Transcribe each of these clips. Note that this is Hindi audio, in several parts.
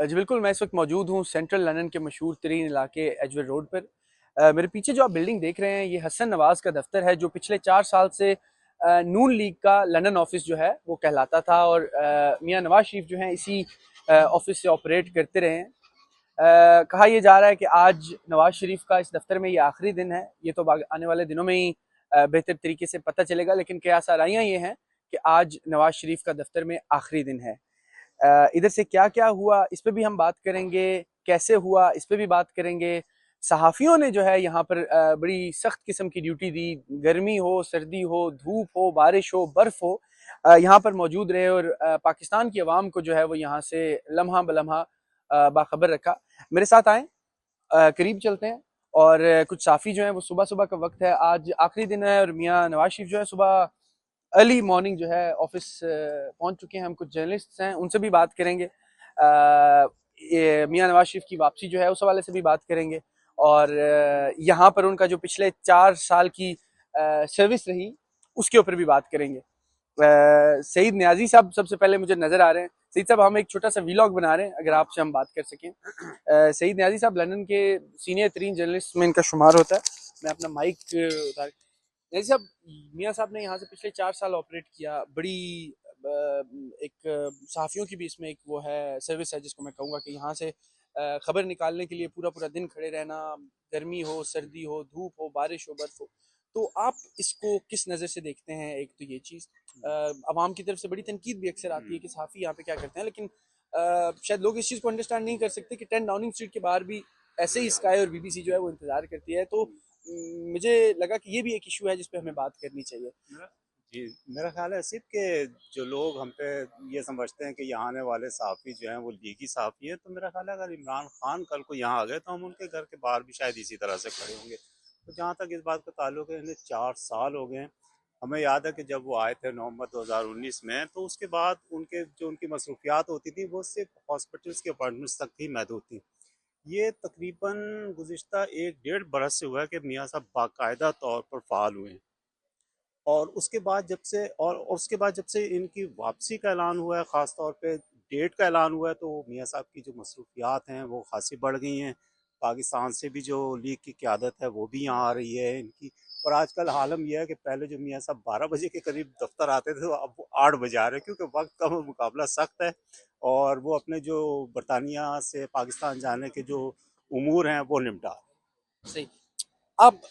जी बिल्कुल, मैं इस वक्त मौजूद हूँ सेंट्रल लंदन के मशहूर तरीन इलाके एजवेल रोड पर। मेरे पीछे जो आप बिल्डिंग देख रहे हैं ये हसन नवाज का दफ्तर है, जो पिछले 4 साल से नून लीग का लंदन ऑफिस जो है वो कहलाता था, और मियाँ नवाज शरीफ जो हैं इसी ऑफिस से ऑपरेट करते रहे हैं। कहा यह जा रहा है कि आज नवाज शरीफ का इस दफ्तर में ये आखिरी दिन है। ये तो आने वाले दिनों में ही बेहतर तरीके से पता चलेगा, लेकिन कयास आराइयाँ ये हैं कि आज नवाज शरीफ का दफ्तर में आखिरी दिन है। इधर से क्या क्या हुआ इस पे भी हम बात करेंगे, कैसे हुआ इस पे भी बात करेंगे। सहाफ़ियों ने जो है यहाँ पर बड़ी सख्त किस्म की ड्यूटी दी, गर्मी हो, सर्दी हो, धूप हो, बारिश हो, बर्फ़ हो, यहाँ पर मौजूद रहे और पाकिस्तान की आवाम को जो है वो यहाँ से लम्हा बलम्हा बाखबर रखा। मेरे साथ आएँ, करीब चलते हैं। और कुछ साफ़ी जो हैं वो सुबह सुबह का वक्त है, आज आखिरी दिन है, और मियाँ नवाज शरीफ जो है सुबह अर्ली मॉर्निंग जो है ऑफिस पहुंच चुके हैं। हम कुछ जर्नलिस्ट हैं, उनसे भी बात करेंगे। ये मियाँ नवाज शरीफ की वापसी जो है उस हवाले से भी बात करेंगे, और यहाँ पर उनका जो पिछले 4 साल की सर्विस रही उसके ऊपर भी बात करेंगे। सईद न्याजी साहब सबसे पहले मुझे नजर आ रहे हैं। सईद साहब, हम एक छोटा सा वीलॉग बना रहे हैं, अगर आपसे हम बात कर सकें। सईद न्याजी साहब लंदन के सीनियर तरीन जर्नलिस्ट में इनका शुमार होता है। मैं अपना माइक उतार, जैसे साहब, मियाँ साहब ने यहाँ से पिछले 4 साल ऑपरेट किया। बड़ी एक सहाफ़ियों की भी इसमें एक वो है सर्विस है, जिसको मैं कहूँगा कि यहाँ से खबर निकालने के लिए पूरा पूरा दिन खड़े रहना, गर्मी हो, सर्दी हो, धूप हो, बारिश हो, बर्फ हो। तो आप इसको किस नज़र से देखते हैं? एक तो ये चीज़ अवाम की तरफ से बड़ी तनकीद भी अक्सर आती है कि सहाफ़ी यहाँ पे क्या करते हैं, लेकिन शायद लोग इस चीज़ को अंडरस्टैंड नहीं कर सकते कि 10 डाउनिंग स्ट्रीट के बाहर भी ऐसे ही स्काई और बीबीसी जो है वो इंतज़ार करती है। तो मुझे लगा कि ये भी एक इशू है जिस पे हमें बात करनी चाहिए। जी, मेरा ख्याल है सिर्फ कि जो लोग हम पे ये समझते हैं कि यहाँ आने वाले सहाफ़ी जो हैं वो लीगी सहाफ़ी है, तो मेरा ख्याल है अगर इमरान खान कल को यहाँ आ गए तो हम उनके घर के बाहर भी शायद इसी तरह से खड़े होंगे। तो जहाँ तक इस बात का ताल्लुक है, इन्हें 4 साल हो गए हैं। हमें याद है कि जब वो आए थे नवंबर 2019 में, तो उसके बाद उनके जो उनकी मसरूफियात होती थी वो सिर्फ हॉस्पिटल्स के अपॉइंटमेंट्स तक ही महदूद थी। ये तकरीबन गुज़िश्ता 1 डेढ़ बरस से हुआ है कि मियाँ साहब बाकायदा तौर पर फ़ाल हुए हैं। और उसके बाद जब से इनकी वापसी का ऐलान हुआ है, ख़ास तौर पे डेट का ऐलान हुआ है, तो मियाँ साहब की जो मसरूफियात हैं वो खासी बढ़ गई हैं। पाकिस्तान से भी जो लीग की क़यादत है वो भी यहाँ आ रही है इनकी। और आजकल हालम यह है कि पहले जो मियाँ साहब 12 बजे के करीब दफ्तर आते थे, तो अब वो 8 बजे आ रहे हैं, क्योंकि वक्त का मुकाबला सख्त है। और वो अपने जो बरतानिया से पाकिस्तान जाने के जो उमूर हैं वो निपटा रहे हैं। सही। आप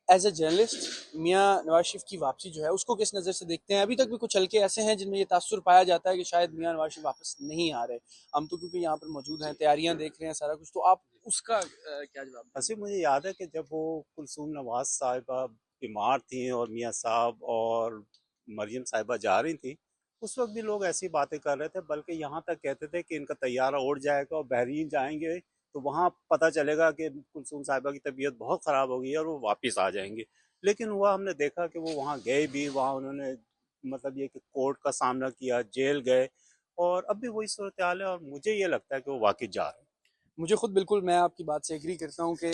एज ए जर्नलिस्ट मियाँ नवाज शरीफ की वापसी जो है उसको किस नज़र से देखते हैं? अभी तक भी कुछ हल्के ऐसे हैं जिनमें ये तासुर पाया जाता है कि शायद मियाँ नवाज शरीफ वापस नहीं आ रहे। हम तो क्योंकि यहाँ पर मौजूद हैं, तैयारियां देख रहे हैं, सारा कुछ। तो आप उसका क्या जवाब देंगे? वैसे मुझे याद है कि जब वो कुलसूम नवाज साहिबा बीमार थी और मियाँ साहब और मरियम साहिबा जा रही थी, उस वक्त भी लोग ऐसी बातें कर रहे थे, बल्कि यहाँ तक कहते थे कि इनका तैयारा उड़ जाएगा और बहरीन जाएंगे तो वहाँ पता चलेगा कि कुलसूम साहिबा की तबीयत बहुत ख़राब हो गई है और वो वापस आ जाएंगे। लेकिन हुआ, हमने देखा कि वो वहाँ गए भी, वहाँ उन्होंने मतलब ये कि कोर्ट का सामना किया, जेल गए, और अब भी वही सूरत हाल है, और मुझे ये लगता है कि वो वाकई जा रहे हैं। मुझे खुद बिल्कुल, मैं आपकी बात से एग्री करता हूँ कि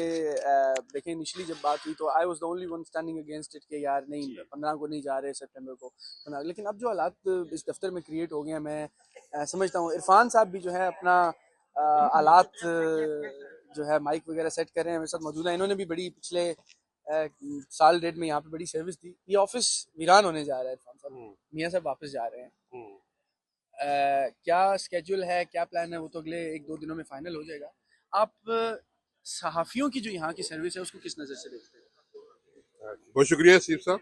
देखें, इनिशियली जब बात हुई तो I was the only one standing against it कि यार नहीं, 15 को नहीं जा रहे, सितंबर को 15। लेकिन अब जो हालात इस दफ्तर में क्रिएट हो गए हैं, मैं समझता हूँ इरफान साहब भी जो है अपना आलात जो है माइक वगैरह सेट कर रहे हैं, मेरे साथ मौजूद है। इन्होंने भी बड़ी पिछले साल डेढ़ में यहाँ पे बड़ी सर्विस दी। ये ऑफिस वीरान होने जा रहा है इरफान साहब, मियाँ साहब वापस जा रहे हैं। क्या स्केड्यूल है, क्या प्लान है, वो तो अगले 1-2 दिनों में फाइनल हो जाएगा। आप सहाफ़ियों की जो यहाँ की सर्विस है उसको किस नज़र से देखते हैं? बहुत शुक्रिया सीफ साहब।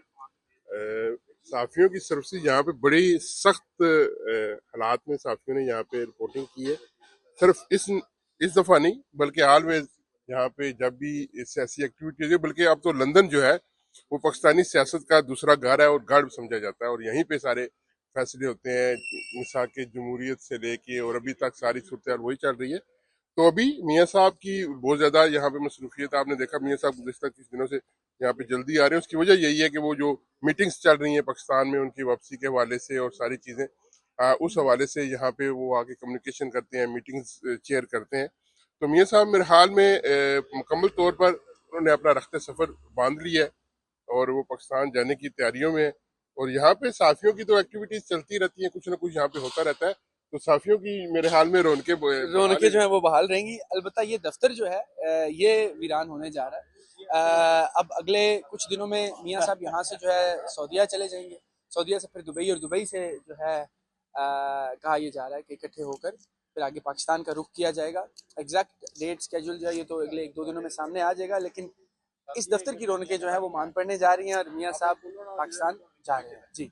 सहाफ़ियों की सर्विसेज यहाँ पे बड़ी सख्त हालात में सहाफ़ियों ने यहाँ पे रिपोर्टिंग की है। सिर्फ इस दफ़ा नहीं, बल्कि हाल में यहाँ पे जब भी सियासी एक्टिविटीज है, बल्कि अब तो लंदन जो है वो पाकिस्तानी सियासत का दूसरा घर है और गढ़ समझा जाता है, और यहीं पे सारे फैसले होते हैं। मिसाक जमहूरियत से लेके और अभी तक सारी सूरत वही चल रही है। तो अभी मियाँ साहब की बहुत ज्यादा यहाँ पे मसरूफियत, आपने देखा मियाँ साहब गुज़श्ता 30 दिनों से यहाँ पे जल्दी आ रहे हैं। उसकी वजह यही है कि वो जो मीटिंग्स चल रही हैं पाकिस्तान में उनकी वापसी के हवाले से और सारी चीजें, उस हवाले से यहाँ पे वो आके कम्युनिकेशन करते हैं, मीटिंग्स चेयर करते हैं। तो मियाँ साहब मेरे हाल में मुकम्मल तौर पर उन्होंने अपना रखते सफर बांध लिया है और वो पाकिस्तान जाने की तैयारियों में है। और यहाँ पे साफियों की तो एक्टिविटीज चलती रहती हैं, कुछ ना कुछ यहाँ पे होता रहता है। तो साफियों की मेरे हाल में रौनकें रौनकें जो है वो बहाल रहेंगी। अलबत्ता ये दफ्तर जो है ये वीरान होने जा रहा है। अब अगले कुछ दिनों में मियाँ साहब यहाँ से जो है सऊदीया चले जाएंगे, सऊदीया से फिर दुबई, और दुबई से जो है कहा यह जा रहा है कि इकट्ठे होकर फिर आगे पाकिस्तान का रुख किया जाएगा। एग्जैक्ट डेट स्केड्यूल जो है ये तो अगले 1-2 दिनों में सामने आ जाएगा, लेकिन इस दफ्तर की रौनकें जो है वो मान पड़ने जा रही हैं और मियाँ साहब पाकिस्तान जा रहे हैं। जी।